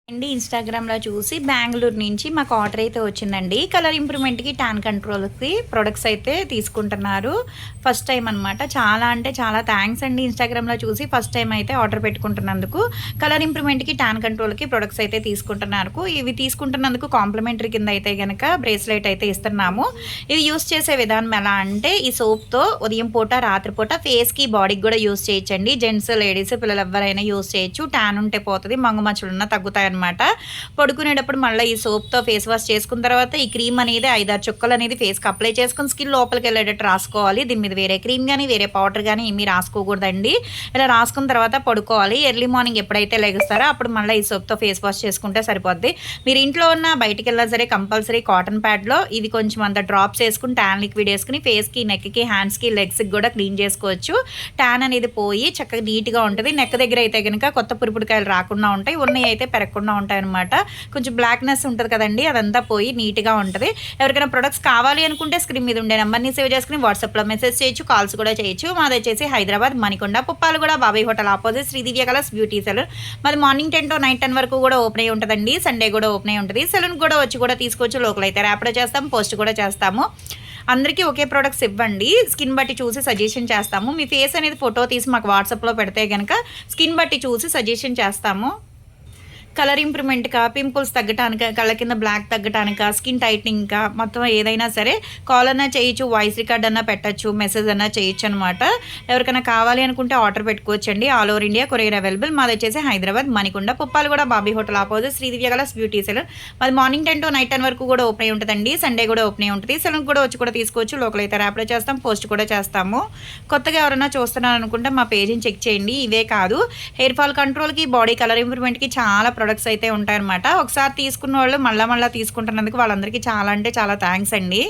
అండి ఇన్‌స్టాగ్రామ్‌లో చూసి బెంగుళూరు నుంచి మాకు ఆర్డర్ అయితే వచ్చిందండి. కలర్ ఇంప్రూవ్‌మెంట్‌కి, టాన్ కంట్రోల్‌కి ప్రొడక్ట్స్ అయితే తీసుకుంటున్నారు. ఫస్ట్ టైమ్ అనమాట. చాలా అంటే చాలా థాంక్స్ అండి ఇన్‌స్టాగ్రామ్‌లో చూసి ఫస్ట్ టైమ్ అయితే ఆర్డర్ పెట్టుకుంటున్నందుకు. కలర్ ఇంప్రూవ్‌మెంట్‌కి, టాన్ కంట్రోల్‌కి ప్రొడక్ట్స్ అయితే తీసుకుంటున్నారు. ఇవి తీసుకుంటున్నందుకు కాంప్లిమెంటరీ కింద అయితే గనక బ్రేస్లెట్ అయితే ఇస్తున్నాము. ఇది యూజ్ చేసే విధానం ఎలా అంటే ఈ సోప్‌తో ఉదయం పూట, రాత్రి పూట ఫేస్‌కి, బాడీకి గూడా యూజ్ చేయొచ్చండి. జెంట్స్, లేడీస్ పిల్లలు ఎవ్వరైనా యూజ్ చేయొచ్చు. టాన్ ఉంటే పోతది. మంగు మచ్చలున్నా తగ్గుతాయన్నమాట. పడుకునేటప్పుడు మళ్ళీ ఈ సోప్‌తో ఫేస్ వాష్ చేసుకున్న తర్వాత ఈ క్రీమ్ అనేది 5, 6 చుక్కలు అనేది ఫేస్‌కి అప్లై చేసుకొని స్కిన్ లోపలికెళ్ళేటట్టు రాసుకోవాలి. దీని మీద వేరే క్రీమ్ గాని, వేరే పౌడర్ గాని ఏమీ రాసుకోకూడదండి. ఇలా రాసుకున్న తర్వాత పడుకోవాలి. ఎర్లీ మార్నింగ్ ఎప్పుడైతే లెగుస్తారో అప్పుడు మళ్ళీ ఈ సోప్‌తో ఫేస్ వాష్ చేసుకుంటే సరిపోద్ది. మీరు ఇంట్లో ఉన్న బయటికెళ్ళినా సరే కంపల్సరీ కాటన్ ప్యాడ్‌లో ఇది కొంచెం అంత డ్రాప్స్ ఏసుకొని టాన్ లిక్విడ్ ఏసుకొని ఫేస్‌కి, నెక్‌కి, హ్యాండ్స్‌కి, లెగ్స్‌కి గూడా క్లీన్ చేసుకోవచ్చు. టాన్ అనేది పోయి చక్కగా నీట్‌గా ఉంటది. నెక్ దగ్గర అయితే గనక కొత్త పురుపుడికాయలు రాకుండా ఉంటాయి. ఉన్నయి అయితే పెరగకుండా ఉంటాయన్నమాట. కొంచెం బ్లాక్‌నెస్ ఉంటది కదండీ! అదంతా పోయి నీట్‌గా ఉంటది. ఎవరికైనా ప్రొడక్ట్స్ కావాలి అనుకుంటే స్క్రీన్ మీద ఉండే నంబర్‌ని సేవ్ చేసుకొని వాట్సాప్‌లో మెసేజ్ చేయొచ్చు. కాల్స్ కూడా చేయొచ్చు. మాదొచ్చేసి Hyderabad Manikonda Puppalaguda Babai hotel opposite Sridivya colours beauty salon. మాది మార్నింగ్ 10 to నైట్ 10 వరకు కూడా ఓపెన్ అయ్యి ఉంటదండి. సండే కూడా ఓపెన్ అయ్యి ఉంటది. సెలూన్‌కి కూడా వచ్చి కూడా తీసుకోవచ్చు. లోకల్ అయితే ర్యాపిడో చేస్తాం. పోస్ట్ కూడా చేస్తాము. అందరికీ ఒకే ప్రొడక్ట్స్ ఇవ్వండి. స్కిన్ బట్టి చూసి సజెషన్ చేస్తాము. మీ ఫేస్ అనేది ఫోటో తీసి మాకు వాట్సాప్‌లో పెడితే గనక స్కిన్ బట్టి చూసి సజెషన్ చేస్తాము. కలర్ ఇంప్రూవ్‌మెంట్‌కా, పింపుల్స్ తగ్గటానికా, కళ్ళ కింద బ్లాక్ తగ్గటానికా, స్కిన్ టైట్నింగ్‌కా మొత్తం ఏదైనా సరే కాల్ అన్నా చేయొచ్చు, వాయిస్ రికార్డ్ అన్నా పెట్టొచ్చు, మెసేజ్ అన్నా చేయొచ్చనమాట. ఎవరికైనా కావాలి అనుకుంటే ఆర్డర్ పెట్టుకోవచ్చండి. All over India courier available. మాదొచ్చేసి Hyderabad Manikonda Puppalaguda Bobby hotel opposite Sridivya colours beauty salon. మాది మార్నింగ్ 10 to నైట్ 10 వరకు కూడా ఓపెన్ అయ్యి ఉంటదండి. సండే కూడా ఓపెన్ అయ్యి ఉంటది. సెలూన్‌కి కూడా వచ్చి కూడా తీసుకోవచ్చు. లోకల్ అయితే ర్యాపిడో చేస్తాం. పోస్ట్ కూడా చేస్తాము. కొత్తగా ఎవరైనా చూస్తున్నారనుకుంటే మా పేజ్‌ని చెక్ చేయండి. ఇవే కాదు హెయిర్ ఫాల్ కంట్రోల్‌కి, బాడీ కలర్ ఇంప్రూవ్‌మెంట్‌కి చాలా ప్రొడక్ట్స్ అయితే ఉంటాయన్నమాట. ఒకసారి తీసుకున్నోళ్ళు మళ్ళా మళ్ళా తీసుకుంటున్నందుకు వాళ్ళందరికీ చాలా అంటే చాలా థాంక్స్ అండి.